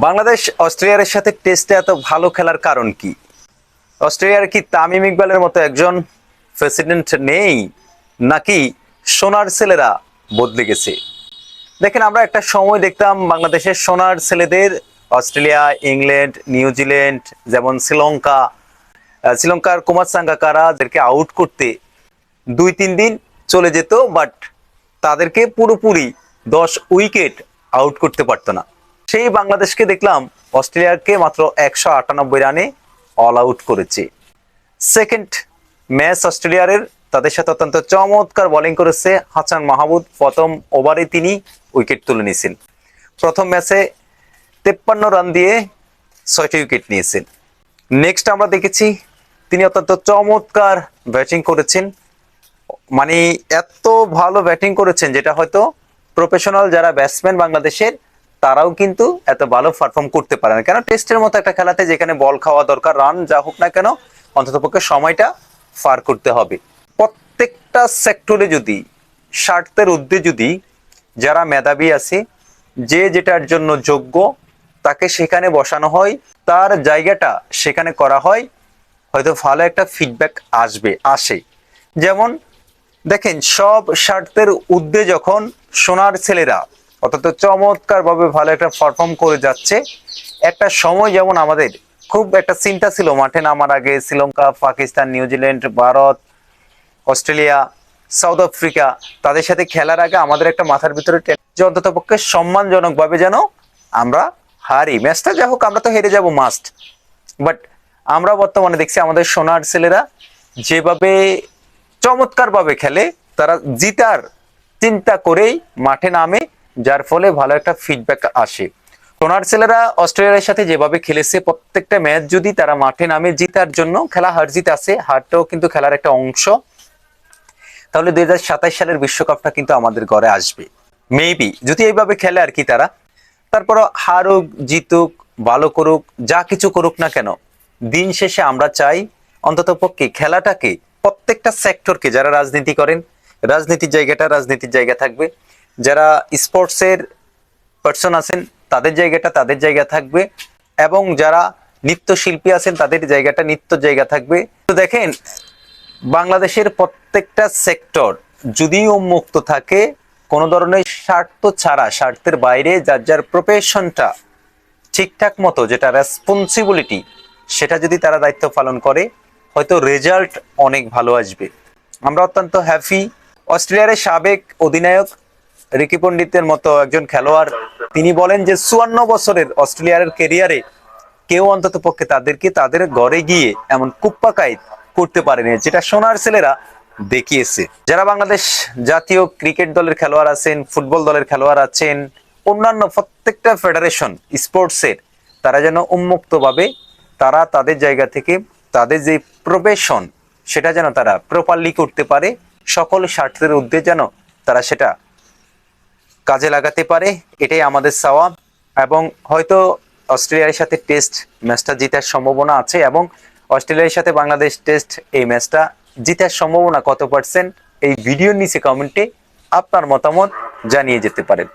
বাংলাদেশ অস্ট্রেলিয়ার সাথে টেস্টে এত ভালো খেলার কারণ কি? অস্ট্রেলিয়ার কি তামিম ইকবালের মতো একজন প্রেসিডেন্ট নেই, নাকি সোনার ছেলেরা বদলে গেছে? দেখেন, আমরা একটা সময় দেখতাম বাংলাদেশের সোনার ছেলেদের অস্ট্রেলিয়া, ইংল্যান্ড, নিউজিল্যান্ড, যেমন শ্রীলঙ্কার কুমার সাঙ্গাকারাদেরকে আউট করতে 2-3 দিন চলে যেত, বাট তাদেরকে পুরোপুরি 10 উইকেট আউট করতে পারতো না। সেই বাংলাদেশকে দেখলাম অস্ট্রেলিয়াকে মাত্র 198 রানে অল আউট করেছে। সেকেন্ড ম্যাচ অস্ট্রেলিয়ার, তাদের সাথে অত্যন্ত চমৎকার বোলিং করেছে হাসান মাহমুদ। প্রথম ওভারে তিনি উইকেট তুলে নিয়েছেন। প্রথম ম্যাচে 53 রান দিয়ে 6টি উইকেট নিয়েছেন। নেক্সট আমরা দেখেছি তিনি অত্যন্ত চমৎকার ব্যাটিং করেছেন, মানে এত ভালো ব্যাটিং করেছেন যেটা হয়তো প্রফেশনাল যারা ব্যাটসম্যান বাংলাদেশের তারাও কিন্তু এত ভালো পারফর্ম করতে পারে না। কেন? টেস্টের মতো একটা খেলাতে যেখানে বল খাওয়া দরকার, রান যা হোক না কেন অন্ততপক্ষে সময়টা পার করতে হবে। প্রত্যেকটা সেক্টরে যদি স্বার্থের ঊর্ধ্বে যদি যারা মেধাবী আছে, যে যেটার জন্য যোগ্য তাকে সেখানে বসানো হয়, তার জায়গাটা সেখানে করা হয়, হয়তো ভালো একটা ফিডব্যাক আসে। যেমন দেখেন, সব স্বার্থের ঊর্ধ্বে যখন সোনার ছেলেরা অত্যন্ত চমৎকার ভাবে ভালো একটা পারফর্ম করে যাচ্ছে, একটা সময় যেমন আমাদের খুব একটা চিন্তা ছিল মাঠে নামার আগে Sri Lanka, Pakistan, New Zealand, Bharat, Australia, south Africa তাদের সাথে খেলার আগে আমাদের একটা মাথার ভিতরে যে অন্তত পক্ষে সম্মানজনক ভাবে যেন আমরা হারি ম্যাচটা, যা হোক আমরা তো হেরে যাব মাস্ট। বাট আমরা বর্তমানে দেখছি আমাদের সোনার ছেলেরা যেভাবে চমৎকার ভাবে খেলে, তারা জিতার চিন্তা করেই মাঠে নামে, যার ফলে ভালো একটা ফিডব্যাক আসে। সোনার ছেলেরা অস্ট্রেলিয়ার সাথে যেভাবে খেলেছে, প্রত্যেকটা ম্যাচ যদি তারা মাঠে নামে জিতার জন্য, খেলা হার জিত আছে, হারটাও কিন্তু খেলার একটা অংশ, তাহলে 2027 সালের বিশ্বকাপটা কিন্তু আমাদের ঘরে আসবে মেবি, যদি এইভাবে খেলে আর কি তারা। তারপর হারুক জিতুক ভালো করুক যা কিছু করুক না কেন, দিন শেষে আমরা চাই অন্তত পক্ষে খেলাটাকে, প্রত্যেকটা সেক্টরকে, যারা রাজনীতি করেন রাজনীতির জায়গা থাকবে, যারা স্পোর্টসের পার্সন আছেন তাদের জায়গাটা তাদের জায়গা থাকবে, এবং যারা নৃত্যশিল্পী আছেন তাদের জায়গাটা নৃত্যর জায়গা থাকবে। তো দেখেন, বাংলাদেশের প্রত্যেকটা সেক্টর যদি উন্মুক্ত থাকে, কোনো ধরনের স্বার্থ ছাড়া, স্বার্থের বাইরে যার যার প্রফেশনটা ঠিকঠাক মতো, যেটা রেসপন্সিবিলিটি, সেটা যদি তারা দায়িত্ব পালন করে, হয়তো রেজাল্ট অনেক ভালো আসবে। আমরা অত্যন্ত হ্যাপি। অস্ট্রেলিয়ার সাবেক অধিনায়ক রিকি পন্ডিতের মতো একজন খেলোয়াড় তিনি বলেন যে 54 বছরের অস্ট্রেলিয়ার ক্যারিয়ারে কেউ অন্তত পক্ষে তাদেরকে তাদের ঘরে গিয়ে এমন কুপ্পাকাইত করতে পারেনি, যেটা সোনার ছেলেরা দেখিয়েছে। যারা বাংলাদেশ জাতীয় ক্রিকেট দলের খেলোয়াড় আছেন, ফুটবল দলের খেলোয়াড় আছেন, অন্যান্য প্রত্যেকটা ফেডারেশন স্পোর্টসের, তারা যেন উন্মুক্তভাবে তারা তাদের জায়গা থেকে তাদের যে প্রফেশন সেটা যেন তারা প্রপারলি করতে পারে, সকল স্বার্থের ঊর্ধ্বে যেন তারা সেটা কাজে লাগাতে পারে, এটাই আমাদের চাওয়া। এবং হয়তো অস্ট্রেলিয়ার সাথে টেস্ট ম্যাচটা জেতার সম্ভাবনা আছে, এবং অস্ট্রেলিয়ার সাথে বাংলাদেশ টেস্ট এই ম্যাচটা জেতার সম্ভাবনা কত %, এই ভিডিওর নিচে কমেন্টে আপনার মতামত জানিয়ে যেতে পারেন।